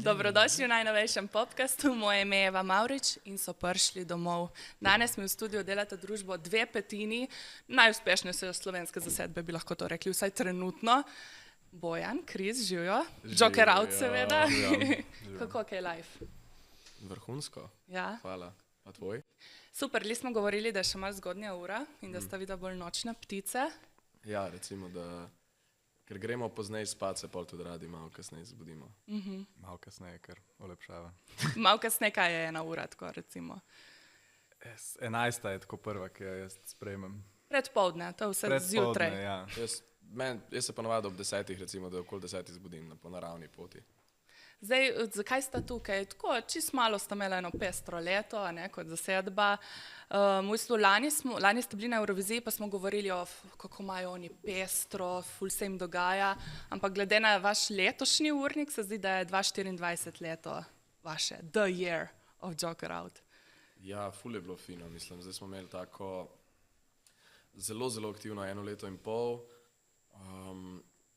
Dobrodošli v najnovejšem podcastu. Moje ime je Eva Mavrič in so prišli domov. Danes mi v studiu delata družbo 2/5 najuspešnejše slovenske zasedbe, bi lahko to rekli, vsaj trenutno. Bojan, Kris, živijo. Joker out, seveda. Kako je live? Vrhunsko. Ja. Hvala. Pa tvoj? Super, li smo govorili, da je še malo zgodnja ura in da sta vida bolj nočne ptice. Ja, recimo, da ker gremo pozneje spat, se pol tudi radi malo kasneje zbudimo. Malo kasneje, ker olepšava. Malo kasneje, kaj je 1 ura, tako recimo. 11 je tako prva, ki jo jaz sprejmem. Predpoldne, to je vse zjutraj. Ja. Jaz se ponovadi ob 10, recimo, da okoli 10 zbudim po naravni poti. Zdaj, zakaj sta tukaj? Tako, čisto malo sta imela eno pestro leto, ne, kot zasedba. V bistvu lani ste bili na Euroviziji, pa smo govorili o kako imajo oni pestro, ful se jim dogaja, ampak glede na vaš letošnji urnik se zdi, da je 2024 leto vaše, the year of Joker out. Ja, ful je bilo fino, mislim. Zdaj smo imeli tako zelo, zelo aktivno 1 leto in pol.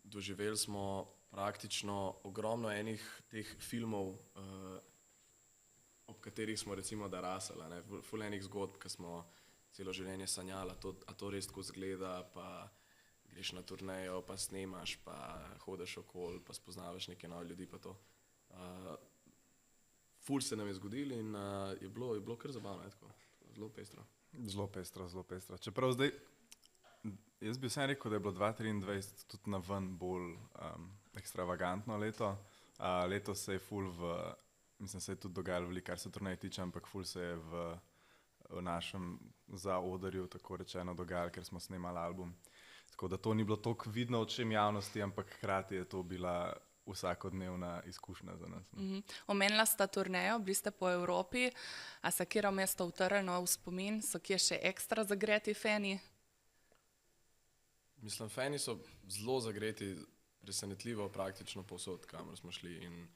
Doživeli smo praktično ogromno enih teh filmov, ob katerih smo recimo da raseli, ful enih zgodb, ki smo celo življenje sanjali, a to res tako izgleda, pa greš na turnejo, pa snemaš, pa hodiš okoli, pa spoznavaš neke nove ljudi, pa to. Ful se nam je zgodilo in je bilo kar zabavno, tako, zelo pestro. Zelo pestro. Čeprav zdaj, jaz bi vsem rekel, da je bilo 2023 tudi na ven bolj ekstravagantno leto. Letos se je se je tudi dogajalo veliko, kar se turneje tiče, ampak ful se je v našem zaodrju, tako rečeno, dogajalo, ker smo snemali album. Tako da to ni bilo toliko vidno očem javnosti, ampak hkrati je to bila vsakodnevna izkušnja za nas. Omenila sta turnejo, bili ste po Evropi, a se katero mesto utrlo v spomin, so kje še ekstra zagreti fani? Mislim, fani so zelo zagreti, presenetljivo praktično povsod, kamor smo šli. In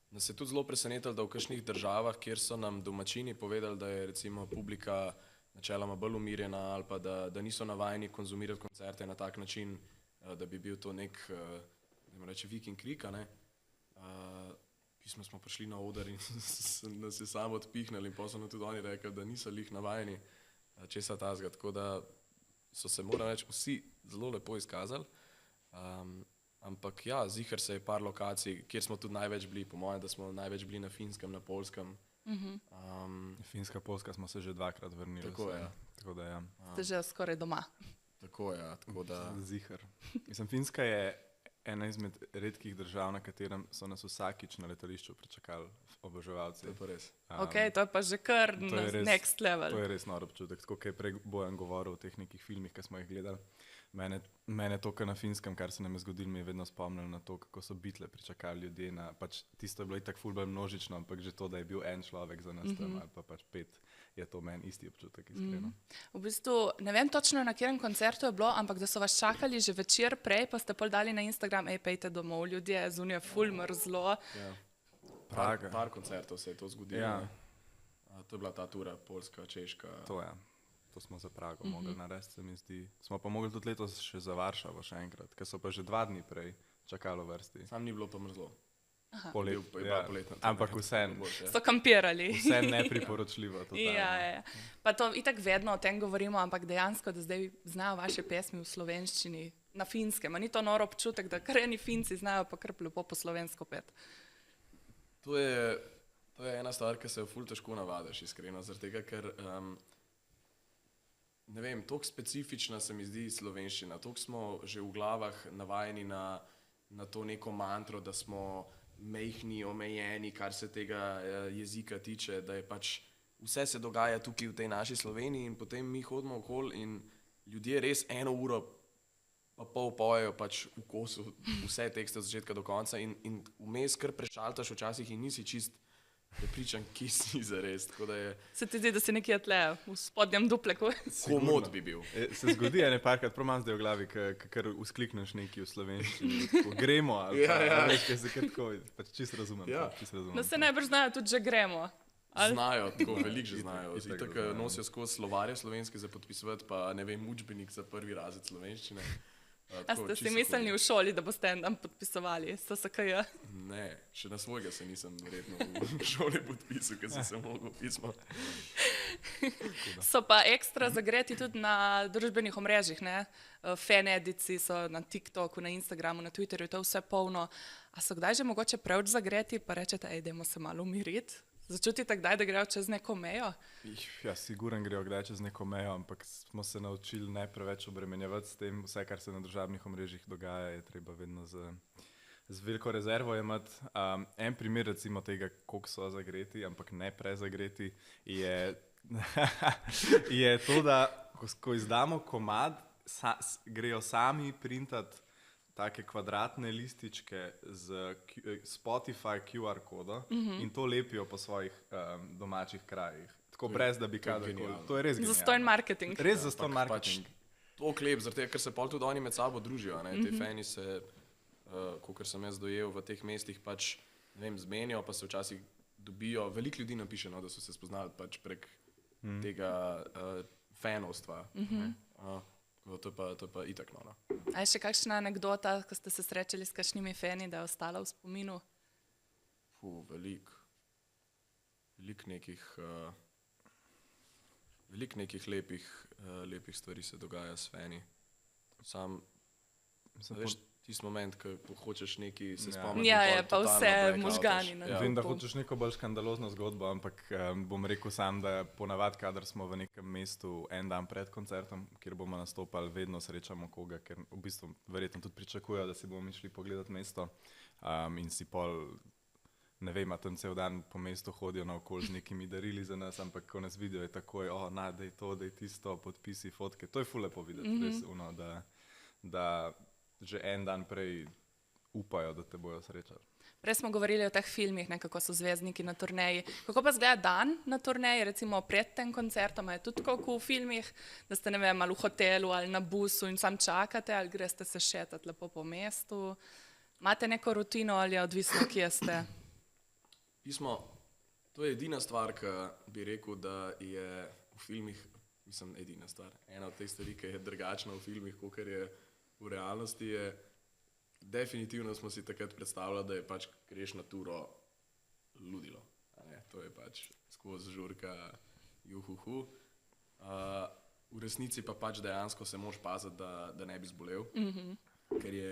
nas je tudi zelo presenetilo, da v kakšnih državah, kjer so nam domačini povedali, da je recimo publika načeloma bolj umirjena ali pa da niso navajeni konzumirati koncerte na tak način, da bi bil to nek, da reče, vik in krik, pismo smo prišli na oder in nas je samo odpihnili in potem so tudi oni rekli, da niso lih navajeni česa tazga, tako da so se, moram reči, vsi zelo lepo izkazali. Ampak ja, ziher se je par lokacij, kjer smo tudi največ bili, po mojem, da smo največ bili na Finskem, na Poljskem. Finska, Poljska smo se že 2-krat vrnili. Tako je. Tako da ja. Ste že skoraj doma. Tako je, tako da. Ziher. Mislim, Finska je ena izmed redkih držav, na katerem so nas vsakič na letališču pričakali oboževalci. To je pa res. Ok, to je pa že kar next level. To je res nor občutek. Tako, kaj je prej Bojan govoril o teh nekih filmih, ki smo jih gledali. Mene to, kar na Finskem, kar se nam je zgodilo, mi je vedno spomnilo na to, kako so Beatle pričakali ljudje na, pač tisto je bilo itak ful bolj množično, ampak že to, da je bil en človek za nas tam, ali pa pač 5, je to meni isti občutek, iskreno. V bistvu, ne vem točno, na katerem koncertu je bilo, ampak da so vas čakali že večer prej, pa ste pol dali na Instagram, pejte domov, ljudje, zunaj je ful mrzlo. Ja. Praga. Par koncertov se je to zgodilo. Ja. To je bila ta tura, Poljska, Češka. To smo za Prago mogli narediti, se mi zdi. Smo pa mogli tudi letos še za Varšavo še enkrat, ker so pa že 2 dni prej čakali v vrsti. Sam ni bilo pa mrzlo. Poletno. Ampak vseeno. So kampirali. Vse nepriporočljivo. Ja. Pa to itak vedno o tem govorimo, ampak dejansko, da zdaj znajo vaše pesmi v slovenščini na Finskem. A ni to noro občutek, da kar eni Finci znajo pa kar lepo po slovensko pet? To je ena stvar, ki se jo ful težko navadiš, iskreno, zaradi tega, ker ne vem, toliko specifična se mi zdi slovenščina, toliko smo že v glavah navajeni na to neko mantro, da smo mehni, omejeni, kar se tega jezika tiče, da je pač vse se dogaja tukaj v tej naši Sloveniji in potem mi hodimo okoli in ljudje res 1 uro pa pol pojejo pač v kosu vse tekste od začetka do konca in vmes kar prešaltaš včasih in nisi čist prepričan, ki si zares. Se ti zdi, da si nekje tle v spodnjem dupleku? Komod bi bil. Se zgodi parkrat, prav imam zdaj v glavi, kar usklikneš nekaj v slovenščini, gremo ali pa nekaj se kar tako, pač čisto razumem. No se najbrž znajo tudi, že gremo. Znajo, tako veliko že znajo. Itak nosijo skozi slovarje slovenske za podpisovati, pa ne vem, učbenik za 1. razred slovenščine. A ste si mislili v šoli, da boste en dan podpisovali SSKJ? Ne, še na svojega se nisem verjetno v šoli podpisal, ker sem se mogel pismo. So pa ekstra zagreti tudi na družbenih omrežjih, ne? Fanedici so na TikToku, na Instagramu, na Twitterju, to je vse polno. A so kdaj že mogoče preveč zagreti, pa rečete, dajmo se malo umiriti? Začutite kdaj, da grejo čez neko mejo? Ja, siguren grejo kdaj čez neko mejo, ampak smo se naučili ne preveč obremenjevati s tem. Vse, kar se na družabnih omrežjih dogaja, je treba vedno z veliko rezervo imeti. En primer recimo tega, koliko so zagreti, ampak ne prezagreti, je, je to, da ko izdamo komad, grejo sami printati take kvadratne lističke z Spotify QR kodo in to lepijo po svojih domačih krajih. Tako brez, da bi kadarkoli. To je res genialno. Zastonj marketing. Res zastonj marketing. To klep, zato ker se pol tudi oni med sabo družijo. Te fani se, kakor sem jaz dojel, v teh mestih pač, ne vem, zmenijo, pa se včasih dobijo. Veliko ljudi napiše, no, da so se spoznali pač prek tega fanovstva. To je pa itak, no. A je še kakšna anekdota, ko ste se srečali s kakšnimi fani, da je ostala v spominu? Veliko nekih lepih stvari se dogaja s fani. Veš, tisti moment, ko hočeš nekaj se spomniti. Ja, je pa vse možgani. Vem, da hočeš neko bolj škandalozno zgodbo, ampak bom rekel sam, da ponavadi, kadar smo v nekem mestu en dan pred koncertom, kjer bomo nastopali, vedno srečamo koga, ker v bistvu verjetno tudi pričakujejo, da si bomo išli pogledati mesto in si pol, ne vem, tam cel dan po mestu hodijo naokoli z nekimi darili za nas, ampak ko nas vidijo, je takoj, daj to, daj tisto, podpisi, fotke. To je ful lepo videti, res, da že en dan prej upajo, da te bojo srečali. Prej smo govorili o teh filmih, kako so zvezdniki na turneji. Kako pa izgleda dan na turneji, recimo pred tem koncertom? Je tudi tako v filmih, da ste, ne vem, ali v hotelu ali na busu in sam čakate, ali greste se šetati lepo po mestu? Imate neko rutino ali je odvisno, kje ste? To je edina stvar, ki bi rekel, da je v filmih, mislim, edina stvar. Ena od teh stvari, ki je drugačna v filmih, kakor je v realnosti, je definitivno smo si takrat predstavljali, da je pač greš na turo ludilo. To je pač skozi žurka juhuhu. V resnici pa pač dejansko se moraš paziti, da ne bi zbolel,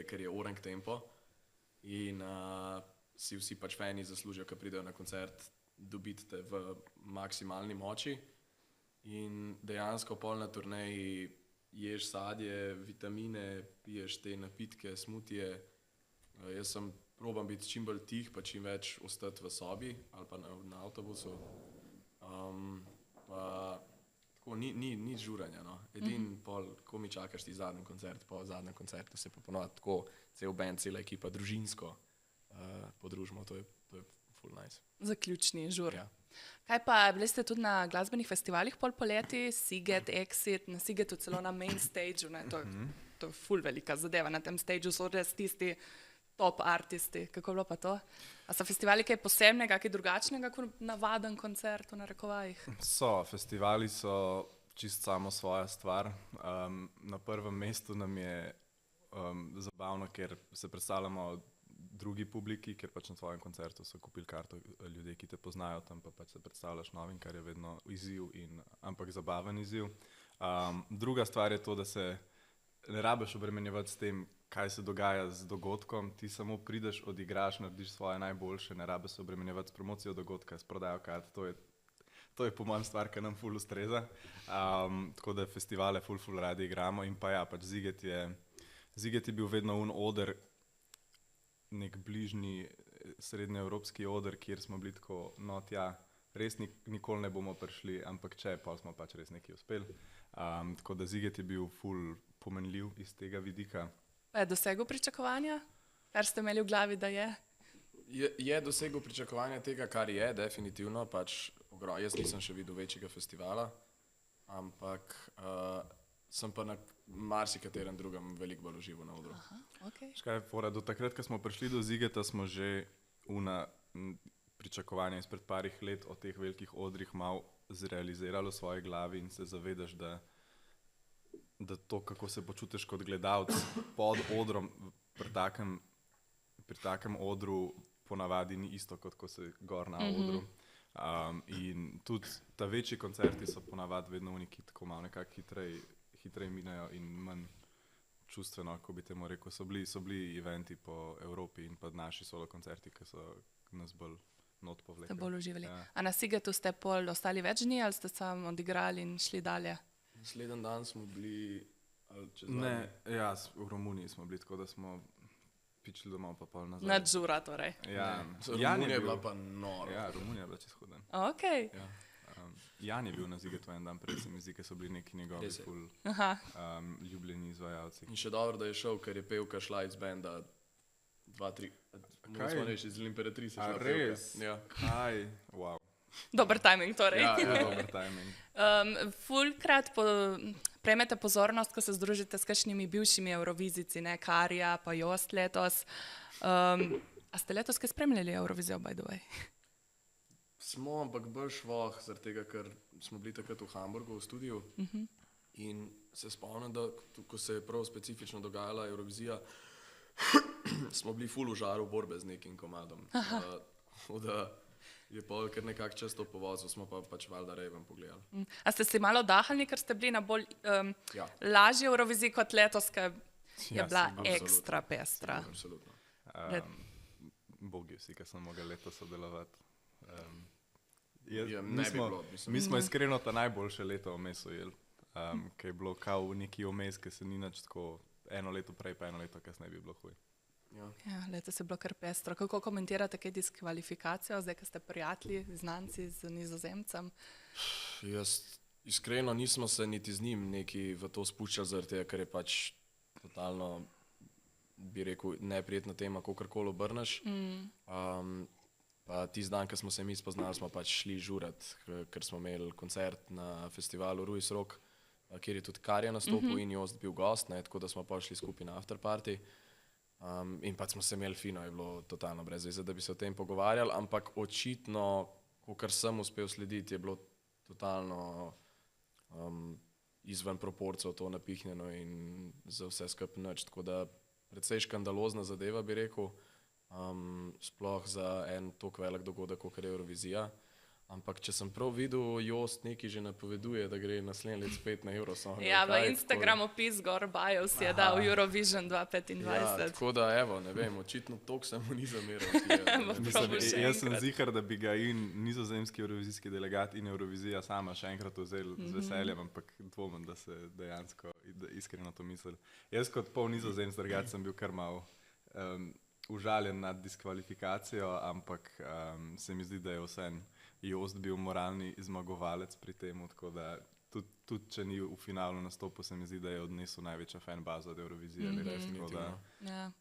ker je orang tempo in si vsi pač fani zaslužijo, ko pridejo na koncert, dobiti te v maksimalni moči in dejansko pol na turneji ješ sadje, vitamine, piješ te napitke, smutije. Jaz probam biti čim bolj tih, pa čim več ostati v sobi ali pa na avtobusu. Tako ni žuranja, no. Edin pol, ko mi čakaš ti zadnji koncert, po zadnjem koncertu se pa ponovadi tako cel band, cela ekipa družinsko podružimo, to je full nice. Zaključni žur. Ja. Kaj pa, bili ste tudi na glasbenih festivalih pol poleti, Siget, Exit, na Sigetu celo na main stageu, to je ful velika zadeva, na tem stageu so res tisti top artisti. Kako je bilo pa to? A so festivali kaj posebnega, kaj drugačnega kot navaden koncert v narekovajih? Festivali so čist samo svoja stvar. Na prvem mestu nam je zabavno, ker se predstavljamo drugi publiki, ker pač na svojem koncertu so kupili karto ljudje, ki te poznajo, tam pa pač se predstavljaš novim, kar je vedno izziv, ampak zabaven izziv. Druga stvar je to, da se ne rabiš obremenjevati s tem, kaj se dogaja z dogodkom, ti samo prideš, odigraš, narediš svoje najboljše, ne rabiš se obremenjevati s promocijo dogodka, s prodajo kart, to je po mojem stvar, ki nam ful ustreza. Tako da festivale ful radi igramo in pa ja, pač Ziget je bil vedno oder, nek bližnji srednjeevropski oder, kjer smo bili tako, no tja, res nikoli ne bomo prišli, ampak če, pa smo pač res nekaj uspeli. Tako da Ziget je bil ful pomenljiv iz tega vidika. Pa je dosegel pričakovanja, kar ste imeli v glavi, da je? Je dosegel pričakovanja tega, kar je, definitivno, pač jaz nisem še videl večjega festivala, ampak sem pa na marsikaterem drugem veliko bolj užival na odru. Okay. Do takrat, ko smo prišli do Zigeta, smo že pričakovanja izpred parih let o teh velikih odrih malo zrealizirali v svoji glavi in se zavedaš, da da to, kako se počutiš kot gledalec pod odrom, pri takem odru ponavadi ni isto, kot ko se gor na odru. In tudi ta večji koncerti so ponavadi vedno neki tako malo nekako hitreje minejo in manj čustveno, ko bi temu rekel. So bili eventi po Evropi in pa naši solo koncerti, ki so nas bolj not povlekli. Ste bolj uživali. Ja. A na Sigetu ste pol ostali več dni ali ste samo odigrali in šli dalje? Naslednji dan smo bili, ali čez Ne, ja, v Romuniji smo bili, tako da smo pičili domov pa pol nazaj. Nadžura torej. Ja, Romunija je bila pa nora. Ja, Romunija je bila čez huda. Ok. Ja. Jan je bil na Zigetu en dan prej, se mi zdi, ker so bili neki njegovi Res je. ful Aha. ljubljeni izvajalci. In še dobro, da je šel, ker je pevka šla iz benda 2-3. Kaj? Smo reči, iz Imperatrice A šla res? pevka. Ja. Kaj? Wow. Dober timing torej. Ja, ja. Dober timing. Fulkrat prejmete pozornost, ko se združite s kakšnimi bivšimi Eurovizici, ne Karja, pa Jost letos. A ste letos kaj spremljali Eurovizijo, by the way? Smo, ampak bolj švoh, zaradi tega, ker smo bili takrat v Hamburgu v studiu in se spomnim, da ko se je prav specifično dogajala Eurovizija, smo bili ful v žaru borbe z nekim komadom. Da je pol kar nekako čez to povozil, smo pa pač valjda rejven pogledali. A ste si malo dahnili, ker ste bili na bolj Ja. lažji Euroviziji kot letos, ki je Ja, bila sigurno. ekstra pestra. Absolutno. Bogi vsi, ki so mogli letos sodelovati. Ja, Mi ne bi smo, bilo, mislim. mi smo iskreno ta najboljše leto vmes ujeli, ki je bilo kao neki vmes, ki se ni nič tako eno leto prej, pa eno leto kasneje bi bilo huj. Ja. Ja, letos je bilo kar pestro. Kako komentirate kaj diskvalifikacijo, zdaj, ko ste prijatelji, znanci z Nizozemcem? Jaz iskreno nismo se niti z njim neki v to spuščali, zaradi tega, ker je pač totalno, bi rekel, neprijetna tema, kakorkoli obrneš. Pa tisti dan, ko smo se mi spoznali, smo pač šli žurat, ker smo imeli koncert na festivalu Ruiz Rock, kjer je tudi Karja nastopil in Jost bil gost, ne, tako da smo pa šli skupaj na afterparty. In pač smo se imeli fino, je bilo totalno brez veze, da bi se o tem pogovarjali, ampak očitno, kar sem uspel slediti, je bilo totalno izven proporcev to napihnjeno in za vse skupaj nič, tako da precej škandalozna zadeva, bi rekel, sploh za en tako velik dogodek, kot je Eurovizija. Ampak če sem prav videl, Jost nekaj že napoveduje, da gre naslednji let spet na Eurosong. Ja, v Instagramu opis gor bio si je dal Eurovision 2025. Ja, tako da, evo, ne vem, očitno toliko se mu ni zameral. Probo še Jaz sem enkrat. zihar, da bi ga in nizozemski eurovizijski delegat in Eurovizija sama še enkrat vzeli z veseljem, ampak dvomim, da se dejansko iskreno to misli. Jaz kot pol nizozemc drugače sem bil kar mal užaljen nad diskvalifikacijo, ampak se mi zdi, da je vseeno Jost bil moralni zmagovalec pri tem, tako da tudi če ni v finalu nastopil, se mi zdi, da je odnesel največja fanbaza od Eurovizije. Tako da Ja.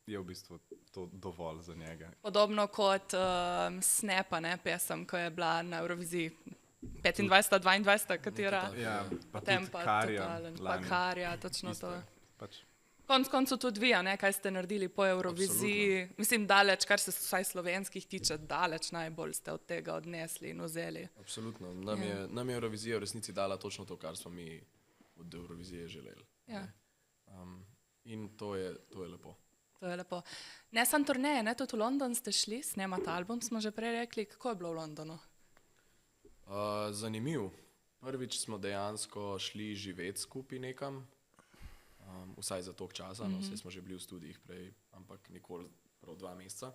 je v bistvu to dovolj za njega. Podobno kot Snepa, ne, pesem, ko je bila na Euroviziji 25, 22, katera Ja, pa tudi tempa Karja totalen. Pa lani. Karja, točno Isto to. je. Pač, Konec koncev tudi vi, a ne, kaj ste naredili po Euroviziji. Mislim, daleč, kar se vsaj slovenskih tiče, daleč najbolj ste od tega odnesli in vzeli. Absolutno. Nam je Eurovizija v resnici dala točno to, kar smo mi od Eurovizije želeli. Ja. In to je lepo. To je lepo. Ne samo turneje, ne, tudi v London ste šli, snemati album, smo že prej rekli. Kako je bilo v Londonu? Zanimiv. Prvič smo dejansko šli živeti skupaj nekam, vsaj za toliko časa, no, vse smo že bili v studijih prej, ampak nikoli prav 2 meseca.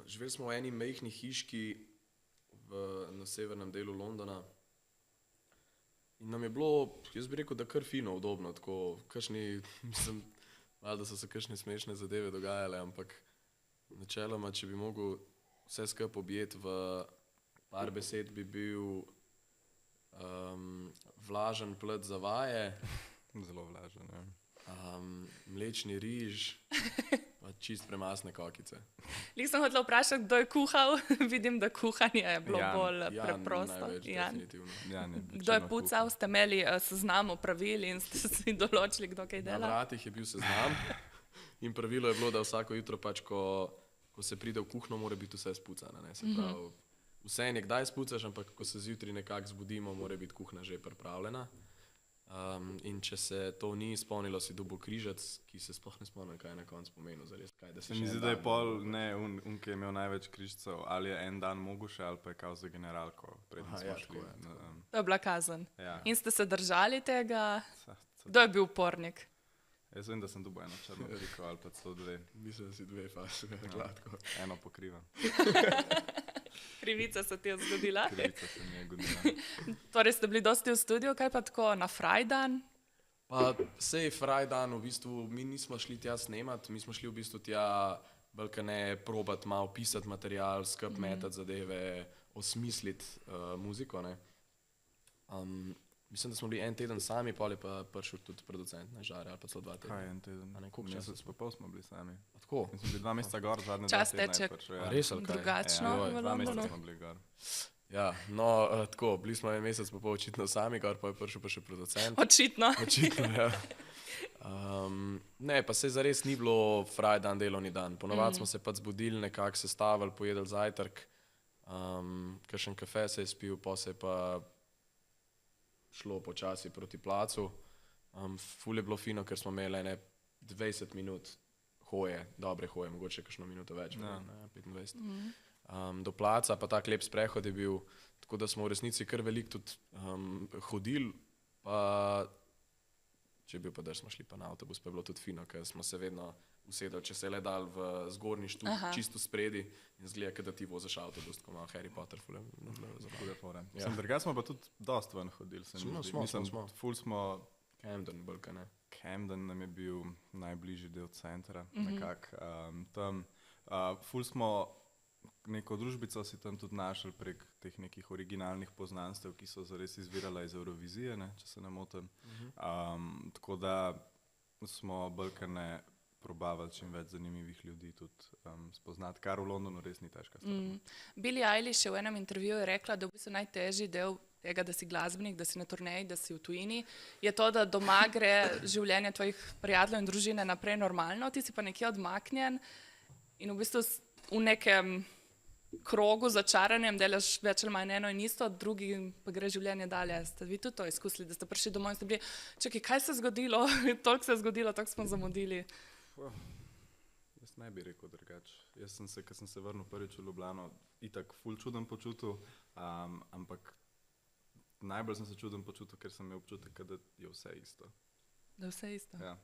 Živeli smo v eni majhni hiški na severnem delu Londona in nam je bilo, jaz bi rekel, da kar fino, udobno, tako kakšni, mislim, malo da so se kakšne smešne zadeve dogajale, ampak načeloma, če bi mogel vse skupaj objeti v par besed, bi bil vlažen plet za vaje, zelo vlažen. Ja. mlečni riž, pa čist premasne kokice. Lih sem hotel vprašati, kdo je kuhal. Vidim, da kuhanje je bilo Jan. bolj Jan preprosto. največ, Jan. definitivno. Ja, ne, Kdo je pucal, ste imeli seznam opravil in ste si določili, kdo kaj Na dela? vratih je bil seznam in pravilo je bilo, da vsako jutro pač, ko se pride v kuhno, mora biti vse spucano. Ne? Se pravi, vse je nekdaj spucaš, ampak ko se zjutraj nekako zbudimo, mora biti kuhna že pripravljena. in če se to ni izpolnilo, si dobil križac, ki se sploh ne spomnim, kaj je na koncu pomenil. Zares, kaj, da si Se mi še zdi, en da je dan pol, mogel, ne, ki je imel največ križcev, ali je en dan mogo še, ali pa je kao za generalko, preden Aha, smo ja, šli. tako je, tako. To je bila kazen. Ja. In ste se držali tega? Ca- Kdo je bil upornik? Jaz vem, da sem dobil eno črno piko ali pa celo dve. Mislim, da si dve fasi, gladko. Eno pokrivam. Krivica se ti je zgodila. Krivica se mi je godila. Torej ste bili dosti v studiu, kaj pa tako na Frajdan? Pa sej Frajdan, v bistvu mi nismo šli tja snemat, mi smo šli v bistvu tja balkane probat malo pisati material, skup metati zadeve, osmisliti muziko, ne. Mislim, da smo bili en teden sami, pol je pa prišel tudi producent na Žare, ali pa celo 2 tedna. Kaj je en teden? A ne, koliko časa Mesec pa pol smo bili sami. A tako? Mi smo bili 2 meseca gor, zadnje Čas 2 tedna teče je prišel. A res ali kaj? Drugačno Ja, v 2 meseca Londonu? smo bili gor. Ja, no, tako, bili smo en mesec pa pol očitno sami, gor pa je prišel pa še producent. Očitno. Očitno, ja. Ne, pa se zares ni bilo Frajdan delovni dan. Ponovadi smo se pa zbudili, nekako sestavili, pojedli zajtrk, kakšen kafe se je spil, pa se je pa šlo počasi proti placu. Ful je bilo fino, ker smo imeli ene 20 minut hoje, dobre hoje, mogoče kakšno minuto več, Ja. ne, 25. Do placa, pa tak lep sprehod je bil, tako da smo v resnici kar veliko tudi hodili, pa če je bil pa dež, smo šli pa na avtobus, pa je bilo tudi fino, ker smo se vedno usedeli, če se je le dal v zgornji štup, Aha. čisto spredi in zgleda, kot da ti voziš avtobus, tako malo Harry Potter, ful je bilo zabavno. Hude fore. Ja. Mislim, drugače smo pa tudi dost ven hodili. se mi Smo, zdi. smo, Mislim, smo. Ful smo, Camden, bolj ne. Camden nam je bil najbližji del centra, nekako tam. Ful smo neko družbico si tam tudi našli prek teh nekih originalnih poznanstev, ki so zares izvirala iz Eurovizije, ne, če se ne motim. Tako da smo balkane probavali čim več zanimivih ljudi tudi spoznati, kar v Londonu res ni težka stvar. Billie Eilish je v enem intervjuju rekla, da v bistvu najtežji del tega, da si glasbenik, da si na turneji, da si v tujini, je to, da doma gre življenje tvojih prijateljev in družine naprej normalno, ti si pa nekje odmaknjen in v bistvu v nekem krogu začaranem delaš več ali manj eno in isto, drugi pa gre življenje dalje. Ste vi tudi to izkusili, da ste prišli domov in ste bili, čakaj, kaj se je zgodilo? Toliko se je zgodilo, toliko smo zamudili. Jaz ne bi rekel drugače. Jaz sem se, ko sem se vrnil prvič v Ljubljano, itak ful čuden počutil, ampak najbolj sem se čuden počutil, ker sem imel občutek, da je vse isto. Da vse isto. Ja.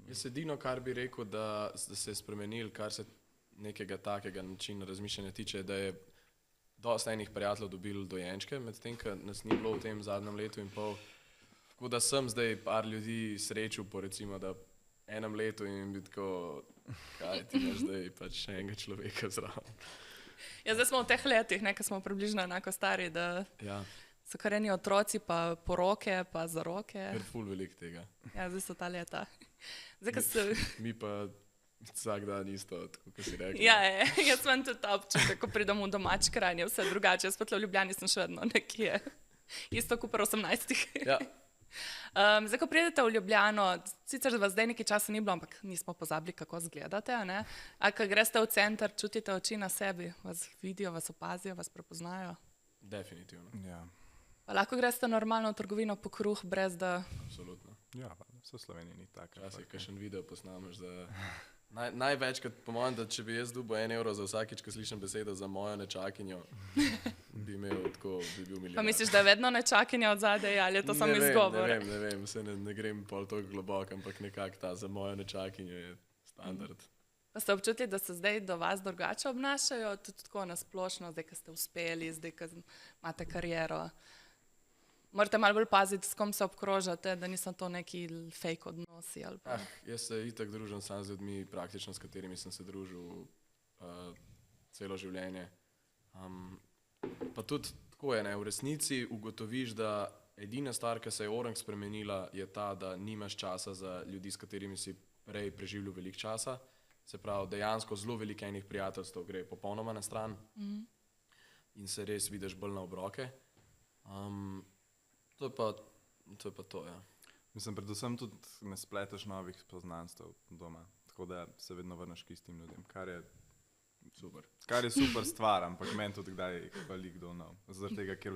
Jaz edino, kar bi rekel, da se je spremenil, kar se nekega takega načina razmišljanja tiče, da je dosta enih prijateljev dobil dojenčke, medtem, ko nas ni bilo v tem zadnjem letu in pol. Tako da sem zdaj par ljudi srečal po recimo, da enem letu in bi tako, kaj ti imaš zdaj pač še enega človeka zraven. Ja, zdaj smo v teh letih, ne, ko smo približno enako stari, da Ja, so kar eni otroci, pa poroke, pa zaroke. ker ful velik tega. Ja, zdaj so ta leta. Zdaj, ko se... Mi pa vsak dan isto, tako kot si rekel. Ja, jaz imam tudi ta občutek, ko pridem v domač kraj, je vse drugače. Jaz pa tle v Ljubljani sem še vedno nekje. Isto kot pri 18. Ja. Zdaj, ko pridete v Ljubljano, sicer vas zdaj nekaj časa ni bilo, ampak nismo pozabili, kako izgledate. A, a ko greste v center, čutite oči na sebi, vas vidijo, vas opazijo, vas prepoznajo. Definitivno, Ja. Pa lahko greste normalno v trgovino po kruh, brez da... absolutno. Ja, vse v Sloveniji ni tako. Včasih kakšen video posnameš, da največkrat po mojem, da če bi jaz dobil 1 evro za vsakič, ko slišim besedo za mojo nečakinjo, bi imel tako, bi bil milijon. Pa misliš, da je vedno nečakinja od zadaj, ali je to samo izgovor? Ne vem, se ne grem pol toliko globoko, ampak nekako ta za mojo nečakinjo je standard. Pa ste občutili, da se zdaj do vas drugače obnašajo, tudi tako nasplošno, zdaj, ko ste uspeli, zdaj, ko imate kariero? Morate malo bolj paziti, s kom se obkrožate, da niso to neki fake odnosi ali pa... Jaz se itak družim sam z ljudmi, praktično s katerimi sem se družil celo življenje. Pa tudi tako je, ne, v resnici ugotoviš, da edina stvar, ki se je orang spremenila, je ta, da nimaš časa za ljudi, s katerimi si prej preživljal veliko časa. Se pravi, dejansko zelo veliko enih prijateljstev gre popolnoma na stran in se res vidiš bolj na obroke. To je pa to, ja. Mislim, predvsem tudi ne spleteš novih poznanstev doma, tako da se vedno vrneš k istim ljudem, kar je Super. super stvar, ampak meni tudi kdaj hvali kdo nov. Zaradi tega, ker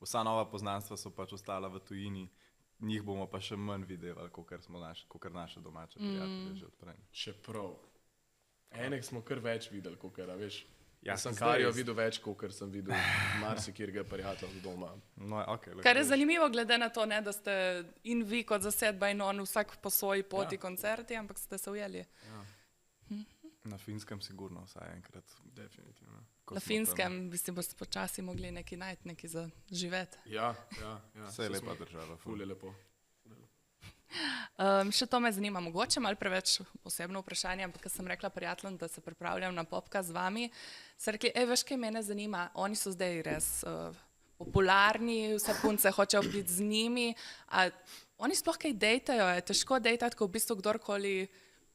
vsa nova poznanstva so pač ostala v tujini, njih bomo pa še manj videli, kot naše domače prijatelje že odprej. Čeprav. Enek smo kar več videli, kot kar, veš. Ja, Jaz sem zdaj Karijo res. videl več, kot sem videl marsikjerga prijatelja doma. No, okay, Kar je zanimivo, glede na to, ne, da ste in vi kot zasedba in on vsak po svoji poti koncerti, ampak ste se ujeli. Na Finskem sigurno vsaj enkrat. Definitivno. Ko Na smo Finskem bi si boste počasi mogli nekaj najti, nekaj za živeti. Ja. Vse je lepa država. Ful je lepo. Še to me zanima, mogoče malo preveč osebno vprašanje, ampak ko sem rekla prijateljem, da se pripravljam na podcast z vami, so rekli, veš, kaj mene zanima, oni so zdaj res popularni, vse punce hočejo biti z njimi, a oni sploh kaj dejtajo, je težko dejtati, ko v bistvu kdorkoli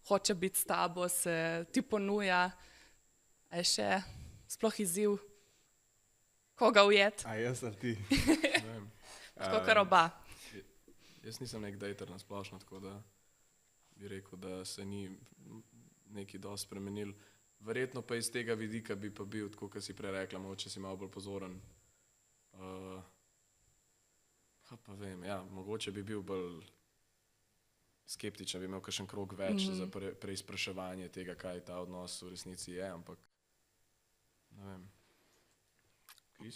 hoče biti s tabo, se ti ponuja, a je še sploh izziv, koga ujet, A jaz ali ti? tako kar oba. Jaz nisem nek dejter na splošno, tako da bi rekel, da se ni nekaj dosti spremenil. Verjetno pa iz tega vidika bi pa bil, tako kot si prej rekla, mogoče si malo bolj pozoren. Kaj pa vem, ja, mogoče bi bil bolj skeptičen, bi imel kakšen krog več za preizpraševanje tega, kaj ta odnos v resnici je, ampak ne vem.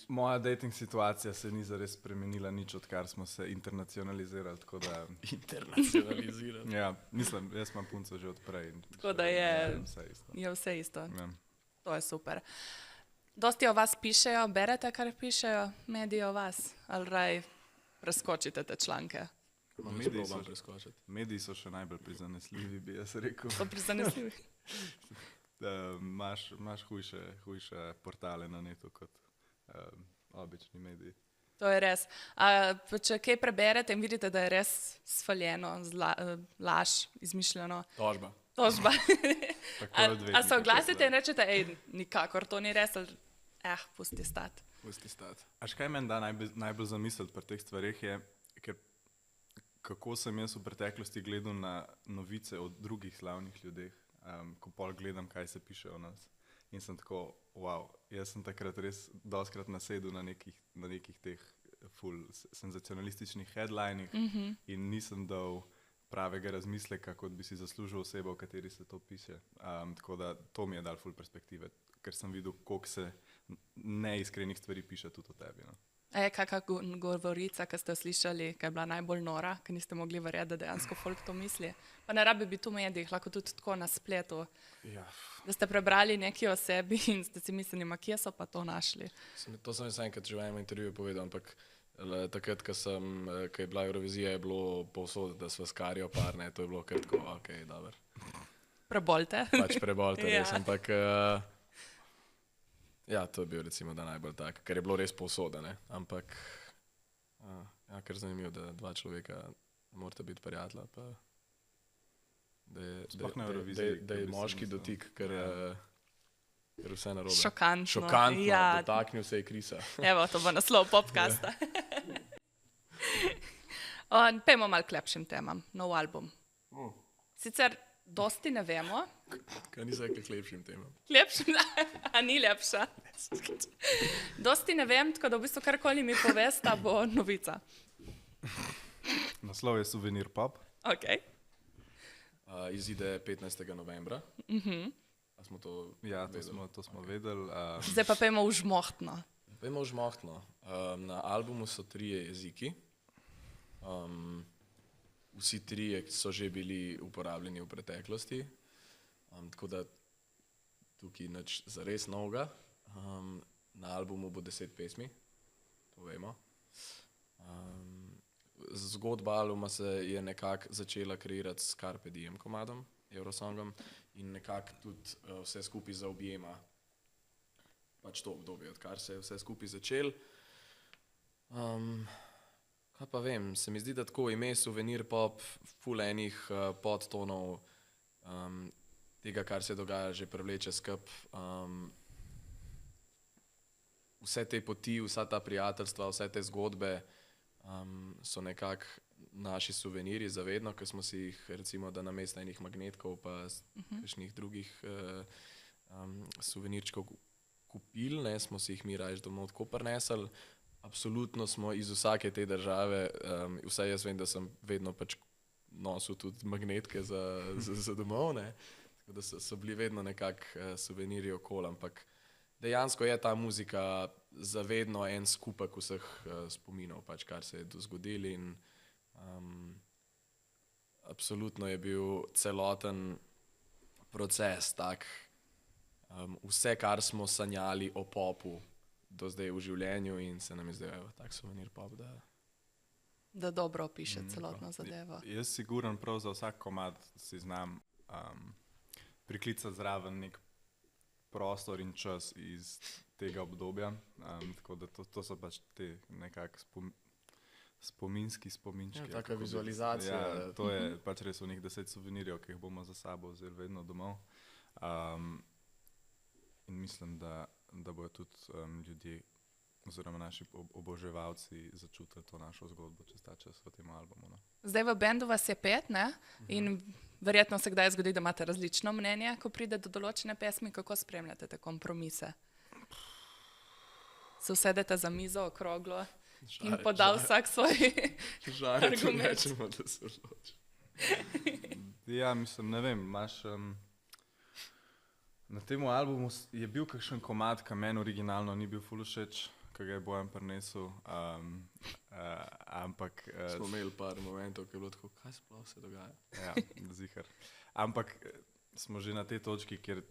Moja dating situacija se ni zares spremenila nič, odkar smo se internacionalizirali, tako da... Internacionalizirati. Ja, mislim, jaz imam punco že odprej. Tako da je vse isto. Ja. To je super. Dosti o vas pišejo, berete, kar pišejo mediji o vas, ali raj preskočite te članke? Mediji so še najbolj prizanesljivi, bi jaz rekel. So prizanesljivi. Imaš hujše portale na netu kot obični mediji. To je res. Če kaj preberete in vidite, da je res sfaljeno, laž, izmišljeno. Tožba. A se oglasite in rečete, nikakor to ni res, ali pusti stati. Až kaj meni da najbolj zamisliti pri teh stvareh je, ker kako sem jaz v preteklosti gledal na novice o drugih slavnih ljudeh, ko pol gledam, kaj se piše o nas. In sem tako, wow, jaz sem takrat res dostikrat nasedel na nekih teh ful senzacionalističnih headlinih in nisem dal pravega razmisleka, kot bi si zaslužil osebo, v kateri se to piše. Tako da to mi je dal ful perspektive, ker sem videl, koliko se neiskrenih stvari piše tudi o tebi. No. A je kakšna govorica, ki ste jo slišali, ki je bila najbolj nora, ki niste mogli verjeti, da dejansko folk to misli? Pa ne rabi biti v medijih, lahko tudi tako na spletu. Ja. Da ste prebrali nekaj o sebi in ste si mislili, kje so pa to našli? To sem jaz enkrat že v enem intervjuju povedal, ampak takrat, ko je bila Eurovizija, je bilo povsod, da sva s Karijo par, ne, to je bilo kar tako, okej, dobro. Prebolte. Pač prebolte, res, ampak ja, to je bil recimo da najbolj tak, ker je bilo res povsod, ne, ampak ja, kar zanimivo, da dva človeka morata biti prijatelja, pa da je moški dotik, ker vse narobe. Šokantno. Šokantno, dotaknil se je Krisa. Evo, to bo naslov podcasta. Pejmo malo k lepšim temam, nov album. Sicer dosti ne vemo. Kaj nisi rekla k lepšim temam? Lepšim, a ni lepša. Dosti ne vem, tako da v bistvu karkoli mi povesta, bo novica. Naslov je Souvenir Pop. Ok. Izide 15. novembra. A smo to Ja, vedeli? to smo vedeli. Zdaj pa pejmo v žmohtno. Pojmo v žmohtno. Na albumu so 3 jeziki. Vsi 3 so že bili uporabljeni v preteklosti. Tako da tukaj nič zares novega. Na albumu bo 10 pesmi, to vemo. Zgodba albuma se je nekako začela kreirati s Carpe Diem komadom, Eurosongom, in nekako tudi vse skupaj zaobjema pač to obdobje, odkar se je vse skupaj začel. Kaj pa vem, se mi zdi, da tako ime Souvenir Pop, ful enih podtonov tega, kar se dogaja, že prevleče skup. Vse te poti, vsa ta prijateljstva, vse te zgodbe so nekako naši suvenirji zavedno, ker smo si jih recimo, da namesto enih magnetkov pa kakšnih drugih suvenirčkov kupili, ne, smo si jih mi raje domov tako prinesli. Absolutno smo iz vsake te države, vsaj jaz vem, da sem vedno pač nosil tudi magnetke za domov, ne? Tako da so bili vedno nekako suvenirji okoli, ampak dejansko je ta muzika zavedno en skupek vseh spominov, pač, kar se je zgodilo in absolutno je bil celoten proces tak, vse, kar smo sanjali o popu do zdaj v življenju in se nam je zdaj tak suvenir pop, Da dobro opiše celotno zadevo. Jaz siguren prav za vsak komad si znam priklicati zraven nek prostor in čas iz tega obdobja. Tako da to so pač te nekak spominčki. Ja, taka vizualizacija. Ja, to je pač res v njih 10 suvenirjev, ki jih bomo za sabo vzeli vedno domov. In mislim, da bojo tudi ljudje oziroma naši oboževalci začutili to našo zgodbo čez ta čas v tem albumu. No. Zdaj v bendu vas je 5, ne? In verjetno se kdaj zgodi, da imate različno mnenje, ko pride do določene pesmi. Kako spremljate te kompromise? Se usedete za mizo okroglo in poda vsak svoj argument? Rečemo, da se odloči. Ja, mislim, ne vem, imaš... Na tem albumu je bil kakšen komad, ki meni originalno ni bil ful všeč, ki ga je Bojan prinesel, ampak... Smo imeli par momentov, ki je bilo tako, kaj sploh se dogaja? Ja, zihar. Ampak smo že na tej točki, kjer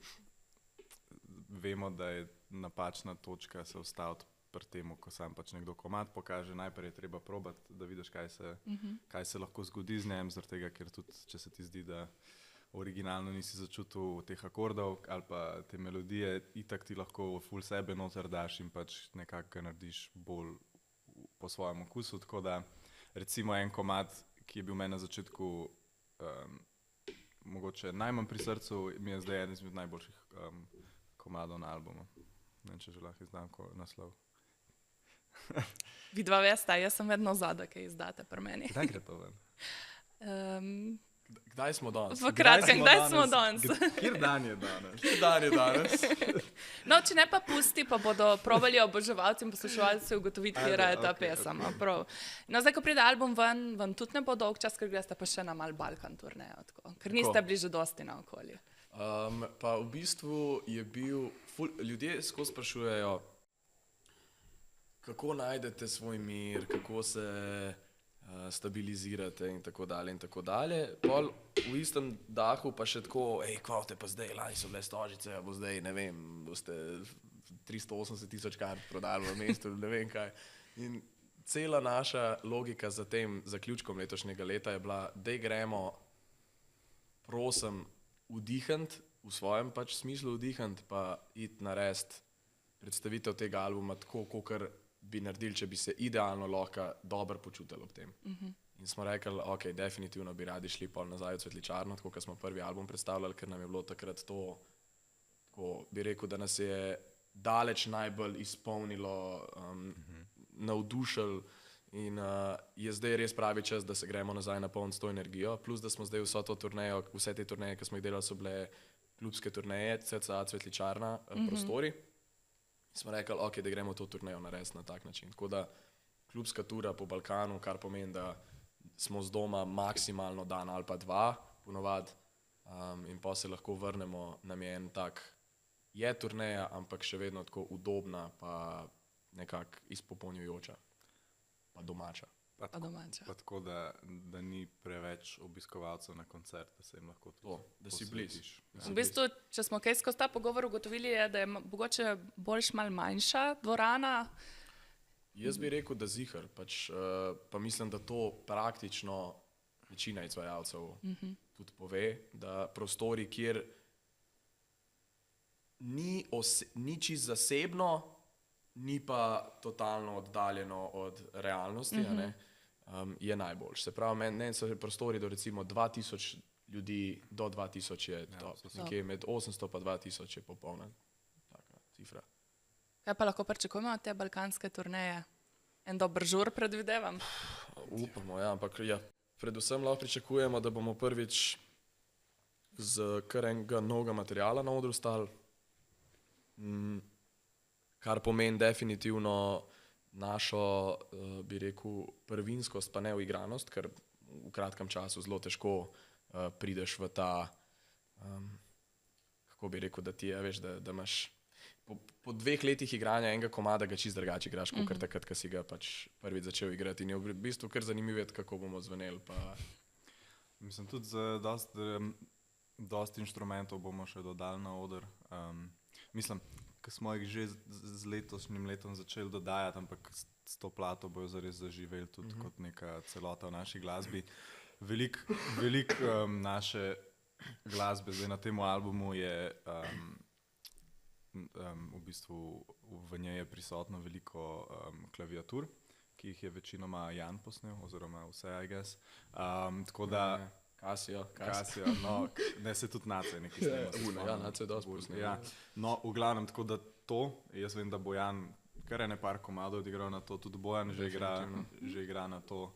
vemo, da je napačna točka se ustaviti pri temu, ko sam pač nekdo komad pokaže. Najprej je treba probati, da vidiš, kaj se lahko zgodi z njem, zaradi tega, ker tudi, če se ti zdi, da originalno nisi začutil teh akordov ali pa te melodije, itak ti lahko ful sebe noter daš in pač nekako ga narediš bolj po svojem okusu. Tako da recimo en komad, ki je bil meni na začetku mogoče najmanj pri srcu, mi je zdaj eden izmed najboljših komadov na albumu. Ne vem, če že lahko izdam naslov. Vidva vesta, jaz sem vedno zadaj, kaj izdate pri meni. Kdaj gre to ven? Kdaj smo danes? V kratkem, kdaj smo danes? Kjer dan je danes? Kjer dan je danes? No, če ne pa pusti, pa bodo probali oboževalci in poslušalci ugotoviti, kje je ta pesem. Prav. No, zdaj, ko pride album ven, vam tudi ne bo dolg čas, ker greste pa še na mal Balkan turnejo, ker niste bili že dosti na okolje. Pa v bistvu je bil, ljudje skozi sprašujejo, kako najdete svoj mir, kako se stabilizirate in tako dalje in tako dalje. Pol v istem dahu pa še tako, kva te pa zdaj, lani so bile Stožice, bo zdaj, ne vem, boste 380,000 kart prodali v mestu, ne vem kaj. In cela naša logika za tem zaključkom letošnjega leta je bila, da gremo, prosim, vdihniti, v svojem pač smislu vdihniti, pa iti narediti predstavitev tega albuma tako, kakor bi naredili, če bi se idealno lahko dobro počutili ob tem. In smo rekli, ok, definitivno bi radi šli pol nazaj v Cvetličarno, tako kot smo prvi album predstavljali, ker nam je bilo takrat to, tako bi rekel, da nas je daleč najbolj izpolnilo, navdušilo in je zdaj res pravi čas, da se gremo nazaj napolniti s to energijo, plus da smo zdaj vso to turnejo, vse te turneje, ki smo jih delali, so bile klubske turneje, CCA Cvetličarna, prostori. Smo rekli, ok, da gremo to turnejo narediti na tak način. Tako da klubska tura po Balkanu, kar pomeni, da smo z doma maksimalno dan ali pa dva, ponovad, in pa se lahko vrnemo, nam je en tak, je turneja, ampak še vedno tako udobna, pa nekako izpopolnjujoča, pa domača. Pa tako, da ni preveč obiskovalcev na koncert, da se jim lahko tudi da si blizu. V bistvu, če smo kaj skozi ta pogovor ugotovili, je, da je mogoče boljš mal manjša dvorana. Jaz bi rekel, da zihar, pa mislim, da to praktično večina izvajalcev tudi pove, da prostori, kjer ni čisto zasebno, ni pa totalno oddaljeno od realnosti, je najboljš. Se pravi, meni so prostori do recimo 2000 ljudi, do 2000 je top. Nekje med 800 pa 2000 je popolna taka cifra. Kaj pa lahko pričakujemo od te balkanske turneje? En dober žur predvidevam? Upamo, ja, ampak ja, predvsem lahko pričakujemo, da bomo prvič z kar enega novega materiala na odru stali, kar pomeni definitivno našo, bi rekel, prvinskost, pa ne uigranost, ker v kratkem času zelo težko prideš v ta, kako bi rekel, da ti je, veš, da imaš po 2 letih igranja enega komada ga čist drugače igraš, kot takrat, ko si ga pač prvič začel igrati. In je v bistvu kar zanimivo vedeti, kako bomo zveneli. Mislim, tudi za dosti inštrumentov bomo še dodali na oder. Mislim, ko smo jih že z letošnjim letom začeli dodajati, ampak s to plato bojo zares zaživeli tudi kot neka celota v naši glasbi. Velik naše glasbe zdaj na tem albumu je v bistvu v njej je prisotno veliko klaviatur, ki jih je večinoma Jan posnel, oziroma vse, I guess. Tako da Casio, no, ne se tudi Nace nekaj snema. Ja, Nace je dosti posnel. Ja. No, v glavnem, tako da to, jaz vem, da Bojan kar ene par komadov odigral na to, tudi Bojan že igra na to.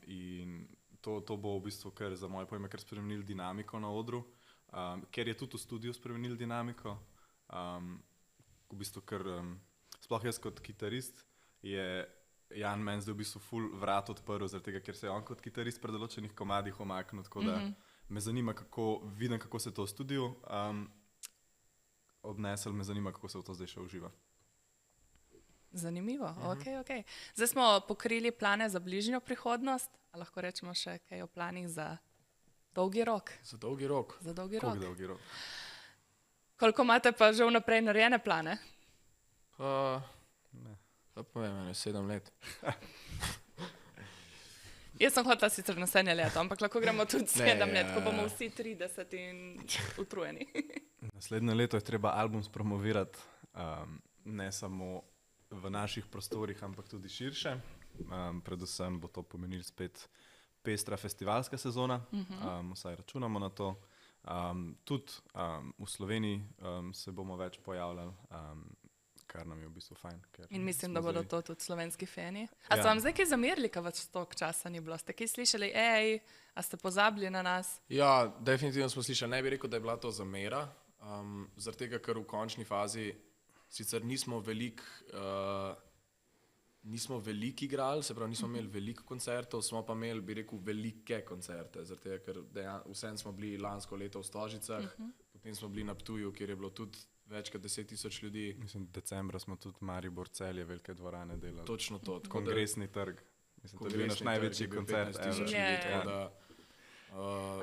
In to bo v bistvu kar za moje pojme kar spremenil dinamiko na odru, ker je tudi v studiu spremenil dinamiko. V bistvu kar, sploh jaz kot kitarist je Jan meni zdaj v bistvu ful vrat odprl, zaradi tega, ker se je on kot kitarist pri določenih komadih omaknil, tako da me zanima, vidim, kako se to v studiu odnesel, me zanima, kako se v to zdaj še uživa. Zanimivo, ok. Zdaj smo pokrili plane za bližnjo prihodnost, a lahko rečemo še kaj o planih za dolgi rok? Za dolgi rok? Za dolgi Koliko rok. dolgi rok? Koliko imate pa že vnaprej narejene plane? Pa povem, 7 let. Jaz sem hotela sicer naslednje leto, ampak lahko gremo tudi 7 let, ko bomo vsi 30 in utrujeni. Naslednje leto je treba album spromovirati, ne samo v naših prostorih, ampak tudi širše. Predvsem bo to pomenilo spet pestra festivalska sezona, vsaj računamo na to. Tudi v Sloveniji se bomo več pojavljali, kar nam je v bistvu fajn. In mislim, da bodo to tudi slovenski fani. A so vam zdaj kaj zamerili, ko več toliko časa ni bilo? Ste kaj slišali, a ste pozabili na nas? Ja, definitivno smo slišali. Ne bi rekel, da je bila to zamera, zaradi tega, ker v končni fazi sicer nismo veliko igrali, se pravi, nismo imeli veliko koncertov, smo pa imeli, bi rekel, velike koncerte, zaradi tega, ker vsem smo bili lansko leto v Stožicah, potem smo bili na Ptuju, kjer je bilo tudi več kot 10,000 ljudi. Mislim, decembra smo tudi Maribor Celje velike dvorane delali. Točno to. Kongresni trg. Mislim, to je bil naš največji koncert. 15,000 ljudi,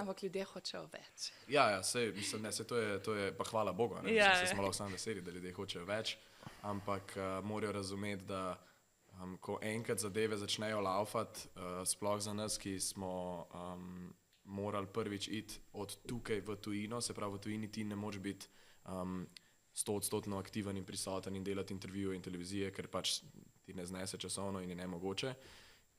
Ampak ljudje hočejo več. Ja, sej, mislim, ne, to je pa hvala Bogu, ne, se smo lahko sami veseli, da ljudje hočejo več, ampak morajo razumeti, da ko enkrat zadeve začnejo laufati, sploh za nas, ki smo morali prvič iti od tukaj v tujino, se pravi v tujini ti ne moreš biti 100% aktiven in prisoten in delati intervjuje in televizije, ker pač ti ne znese časovno in je nemogoče.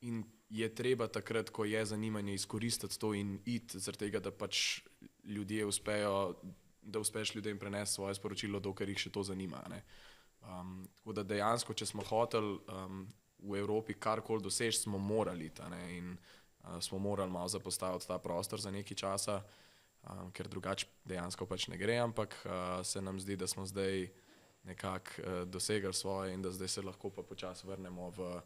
In je treba takrat, ko je zanimanje, izkoristiti to in iti, zaradi tega, da pač ljudje uspejo, da uspeš ljudem prenesti svoje sporočilo, dokler jih še to zanima. Tako da dejansko, če smo hoteli v Evropi karkoli doseči, smo morali in smo morali malo zapostaviti ta prostor za nekaj časa, ker drugače dejansko pač ne gre, ampak se nam zdi, da smo zdaj nekako dosegli svoje in da zdaj se lahko pa počasi vrnemo v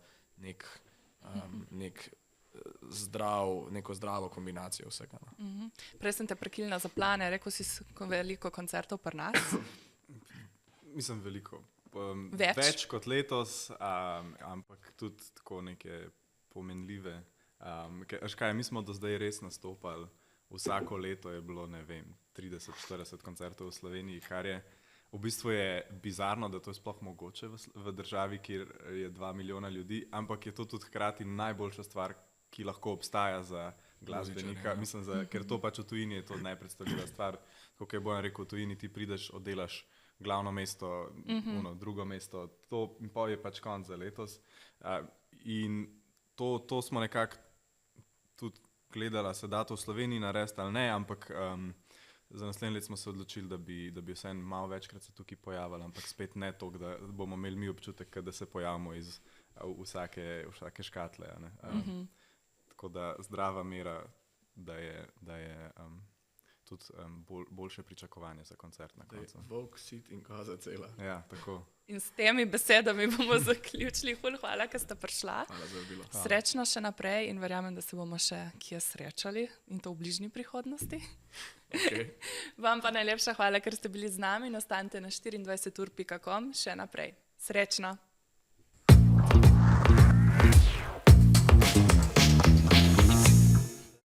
neko zdravo kombinacijo vsega. Prej sem te prekinila za plane, rekel si veliko koncertov pri nas? Mislim, veliko. Več? Več kot letos, ampak tudi tako neke pomenljive. Mi smo do zdaj res nastopali, vsako leto je bilo, ne vem, 30-40 koncertov v Sloveniji, kar je v bistvu je bizarno, da to je sploh mogoče v državi, kjer je 2 milijona ljudi, ampak je to tudi hkrati najboljša stvar, ki lahko obstaja za glasbenika. Mislim, ker to pač v tujini je to najpredstavljiva stvar. Kot je Bojan rekel, v tujini ti prideš, oddelaš glavno mesto, drugo mesto, to je pač konc za letos. In to smo nekako tudi gledali, se da to v Sloveniji narediti ali ne, ampak za naslednje let smo se odločili, da bi vsaj malo večkrat se tukaj pojavili, ampak spet ne toliko, da bomo imeli mi občutek, da se pojavimo iz vsake škatle. Tako da zdrava mera, da je tudi boljše pričakovanje za koncert na koncu. Volk, sit in koza cela. Ja, tako. In s temi besedami bomo zaključili. Hvala, ker ste prišla. Hvala za vabilo. Srečno še naprej in verjamem, da se bomo še kje srečali in to v bližnji prihodnosti. Okay. Vam pa najlepša hvala, ker ste bili z nami in ostanite na 24ur.com še naprej. Srečno!